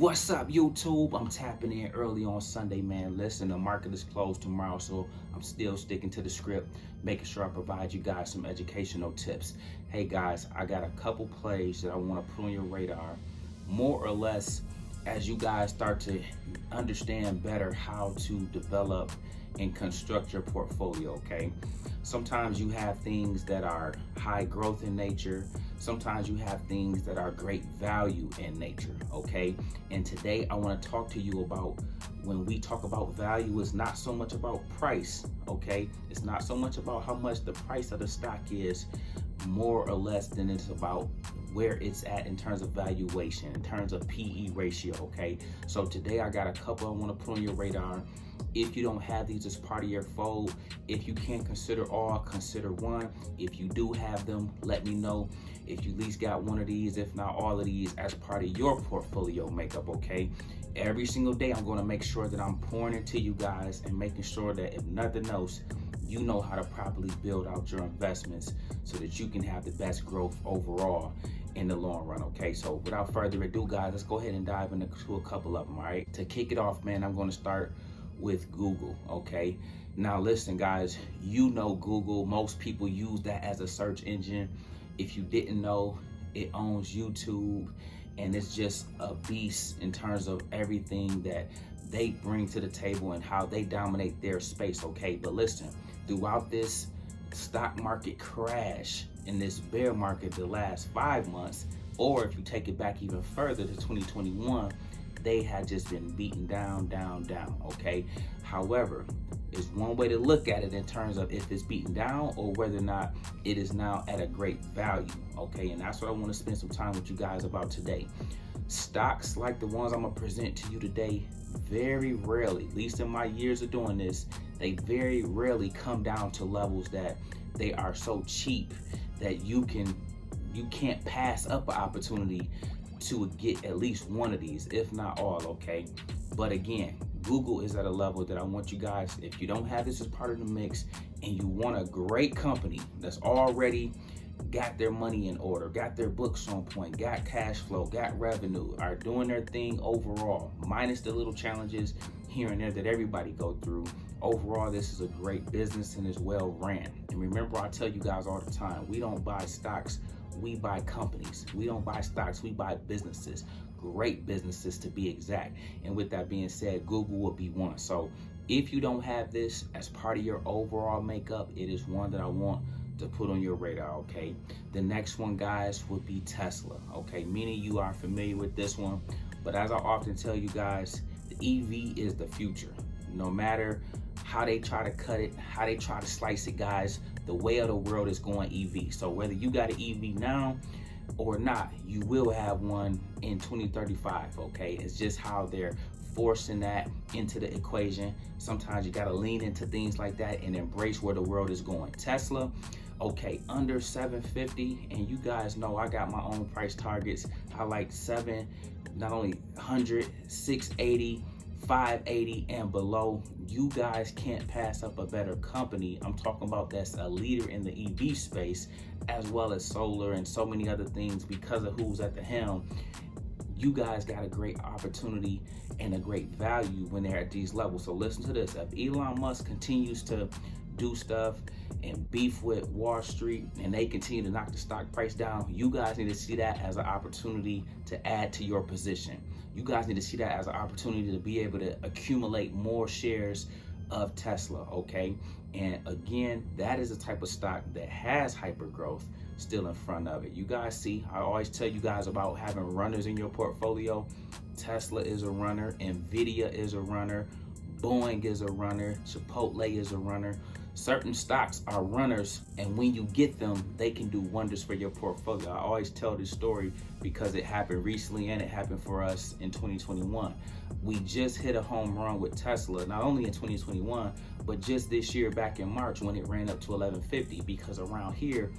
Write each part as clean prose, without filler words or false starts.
What's up, YouTube? I'm tapping in early on Sunday, man. Listen, the market is closed tomorrow, so I'm still sticking to the script, making sure I provide you guys some educational tips. Hey guys, I got a couple plays that I want to put on your radar, more or less as you guys start to understand better how to develop and construct your portfolio, okay? Sometimes you have things that are high growth in nature. Sometimes you have things that are great value in nature, okay? And today I want to talk to you about, when we talk about value, it's not so much about price, okay? It's not so much about how much the price of the stock is, more or less than it's about where it's at in terms of valuation, in terms of PE ratio, okay? So today I got a couple I want to put on your radar. If you don't have these as part of your fold, if you can't consider all, consider one. If you do have them, let me know. If you at least got one of these, if not all of these, as part of your portfolio makeup, okay? Every single day, I'm gonna make sure that I'm pouring into you guys and making sure that if nothing else, you know how to properly build out your investments so that you can have the best growth overall in the long run, okay? So without further ado, guys, let's go ahead and dive into a couple of them, all right? To kick it off, man, I'm gonna start with Google, okay? Now listen, guys, you know Google. Most people use that as a search engine. If you didn't know, it owns YouTube, and it's just a beast in terms of everything that they bring to the table and how they dominate their space, okay? But listen, throughout this stock market crash, in this bear market the last 5 months, or if you take it back even further to 2021, they had just been beaten down, okay? However, it's one way to look at it in terms of if it's beaten down or whether or not it is now at a great value, okay? And that's what I want to spend some time with you guys about today. Stocks like the ones I'm gonna present to you today, very rarely, at least in my years of doing this, they very rarely come down to levels that they are so cheap that you can't pass up an opportunity to get at least one of these, if not all, okay? But again, Google is at a level that I want you guys, if you don't have this as part of the mix and you want a great company that's already got their money in order, got their books on point, got cash flow, got revenue, are doing their thing overall, minus the little challenges here and there that everybody go through. Overall, this is a great business and is well ran. And remember, I tell you guys all the time, we don't buy stocks, we buy companies. We don't buy stocks, we buy businesses, great businesses to be exact. And with that being said, Google will be one. So if you don't have this as part of your overall makeup, it is one that I want to put on your radar, okay? The next one, guys, would be Tesla, okay? Many of you are familiar with this one, but as I often tell you guys, the EV is the future. No matter how they try to cut it, how they try to slice it, guys, the way of the world is going EV. So whether you got an EV now or not, you will have one in 2035, okay? It's just how they're forcing that into the equation. Sometimes you gotta lean into things like that and embrace where the world is going. Tesla, okay, under 750, and you guys know I got my own price targets. I like not only 100, 680, 580 and below. You guys can't pass up a better company. I'm talking about that's a leader in the EV space, as well as solar and so many other things because of who's at the helm. You guys got a great opportunity and a great value when they're at these levels. So listen to this. If Elon Musk continues to do stuff and beef with Wall Street and they continue to knock the stock price down, you guys need to see that as an opportunity to add to your position. You guys need to see that as an opportunity to be able to accumulate more shares of Tesla, okay? And again, that is a type of stock that has hyper growth still in front of it. You guys see, I always tell you guys about having runners in your portfolio. Tesla is a runner, Nvidia is a runner, Boeing is a runner, Chipotle is a runner. Certain stocks are runners, and when you get them, they can do wonders for your portfolio. I always tell this story because it happened recently and it happened for us in 2021. We just hit a home run with Tesla, not only in 2021, but just this year back in March when it ran up to 1150, because around here,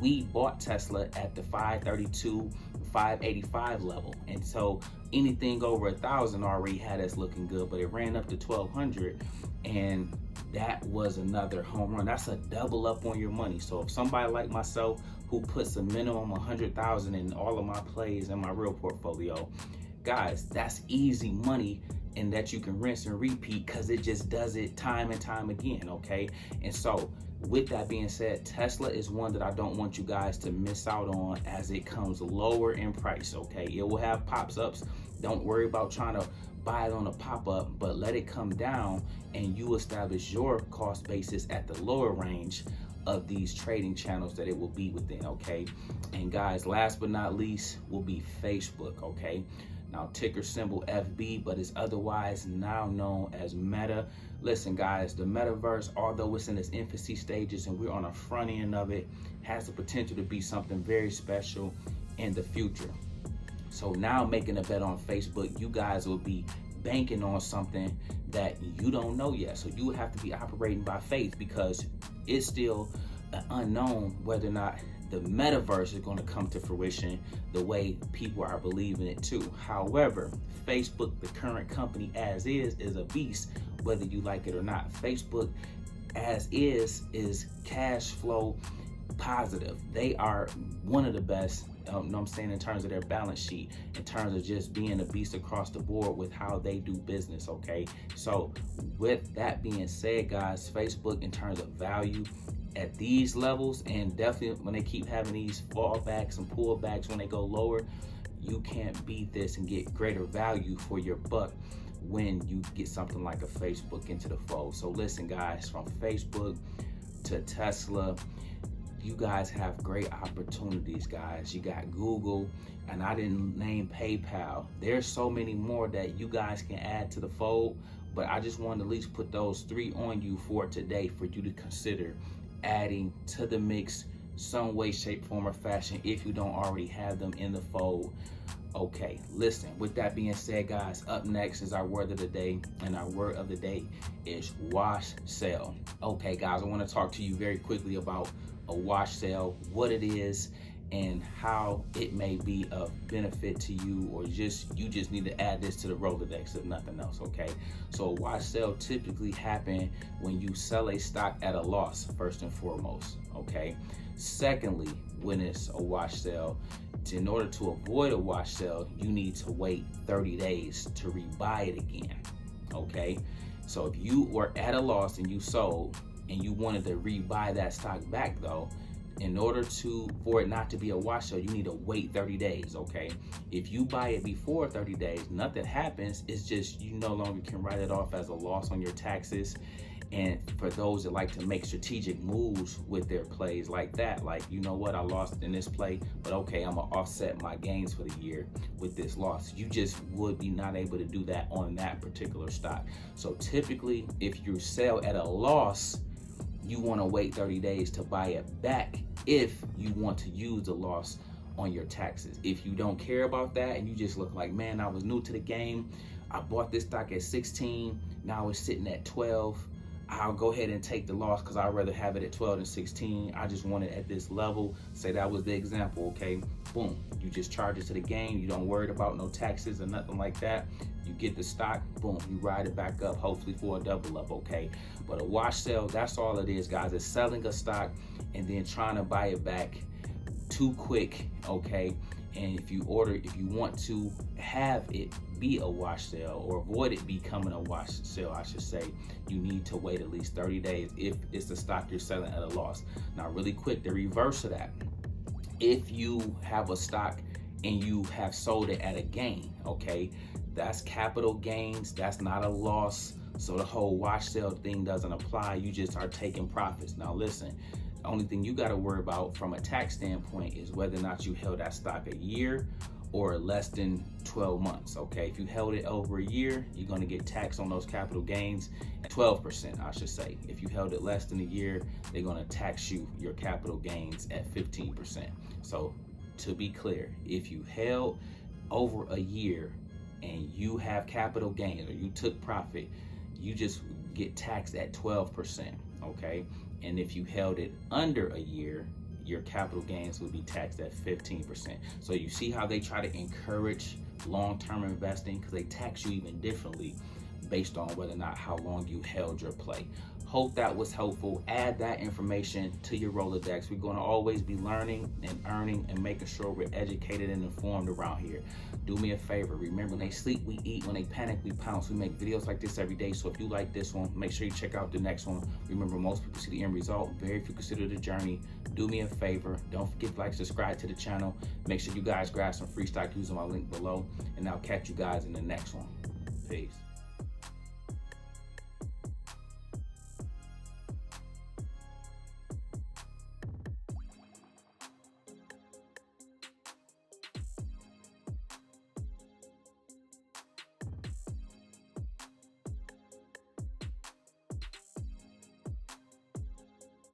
we bought Tesla at the 532, 585 level. And so anything over 1,000 already had us looking good, but it ran up to 1,200, and that was another home run. That's a double up on your money. So if somebody like myself who puts a minimum 100,000 in all of my plays in my real portfolio, guys, that's easy money, and that you can rinse and repeat because it just does it time and time again, okay? And so with that being said, Tesla is one that I don't want you guys to miss out on as it comes lower in price, okay? It will have pops-ups. Don't worry about trying to buy it on a pop-up, but let it come down and you establish your cost basis at the lower range of these trading channels that it will be within, okay? And guys, last but not least will be Facebook, okay? Now, ticker symbol FB, but it's otherwise now known as Meta. Listen, guys, the metaverse, although it's in its infancy stages and we're on the front end of it, has the potential to be something very special in the future. So now making a bet on Facebook, you guys will be banking on something that you don't know yet. So you have to be operating by faith because it's still an unknown whether or not the metaverse is going to come to fruition the way people are believing it too. However, Facebook, the current company as is a beast, whether you like it or not. Facebook as is cash flow positive. They are one of the best, know what I'm saying, in terms of their balance sheet, in terms of just being a beast across the board with how they do business, okay? So with that being said, guys, Facebook in terms of value at these levels, and definitely when they keep having these fallbacks and pullbacks when they go lower, you can't beat this and get greater value for your buck when you get something like a Facebook into the fold. So listen, guys, from Facebook to Tesla, you guys have great opportunities, guys. You got Google, and I didn't name PayPal. There's so many more that you guys can add to the fold, but I just wanted to at least put those three on you for today for you to consider adding to the mix some way, shape, form, or fashion if you don't already have them in the fold. Okay, listen, with that being said, guys, up next is our word of the day, and our word of the day is wash sale. Okay, guys, I want to talk to you very quickly about a wash sale, what it is, and how it may be of benefit to you, or you just need to add this to the Rolodex if nothing else, okay? So a wash sale typically happen when you sell a stock at a loss, first and foremost, okay? Secondly, when it's a wash sale, in order to avoid a wash sale, you need to wait 30 days to rebuy it again, okay? So if you were at a loss and you sold and you wanted to rebuy that stock back though, in order for it not to be a wash sale, you need to wait 30 days, okay? If you buy it before 30 days, nothing happens. It's just you no longer can write it off as a loss on your taxes. And for those that like to make strategic moves with their plays like that, like, you know what, I lost in this play, but okay, I'm gonna offset my gains for the year with this loss. You just would be not able to do that on that particular stock. So typically, if you sell at a loss, you want to wait 30 days to buy it back if you want to use the loss on your taxes. If you don't care about that and you just look like, man, I was new to the game, I bought this stock at 16, now it's sitting at 12, I'll go ahead and take the loss because I'd rather have it at 12 than 16. I just want it at this level. Say that was the example, okay? Boom, you just charge it to the game. You don't worry about no taxes or nothing like that. You get the stock, boom, you ride it back up, hopefully for a double up, okay? But a wash sale, that's all it is, guys. It's selling a stock and then trying to buy it back too quick, okay? And if you want to have it be a wash sale or avoid it becoming a wash sale, I should say, you need to wait at least 30 days if it's the stock you're selling at a loss. Now, really quick, the reverse of that. If you have a stock and you have sold it at a gain, okay, that's capital gains, that's not a loss. So the whole wash sale thing doesn't apply. You just are taking profits. Now listen, the only thing you got to worry about from a tax standpoint is whether or not you held that stock a year or less than 12 months, okay? If you held it over a year, you're gonna get taxed on those capital gains at 12%, I should say. If you held it less than a year, they're gonna tax you your capital gains at 15%. So to be clear, if you held over a year and you have capital gains or you took profit, you just get taxed at 12%, okay? And if you held it under a year, your capital gains will be taxed at 15%. So you see how they try to encourage long-term investing because they tax you even differently based on whether or not how long you held your play. Hope that was helpful. Add that information to your Rolodex. We're going to always be learning and earning and making sure we're educated and informed around here. Do me a favor. Remember, when they sleep, we eat. When they panic, we pounce. We make videos like this every day. So if you like this one, make sure you check out the next one. Remember, most people see the end result. Very few consider the journey. Do me a favor. Don't forget to like, subscribe to the channel. Make sure you guys grab some free stock using my link below. And I'll catch you guys in the next one. Peace.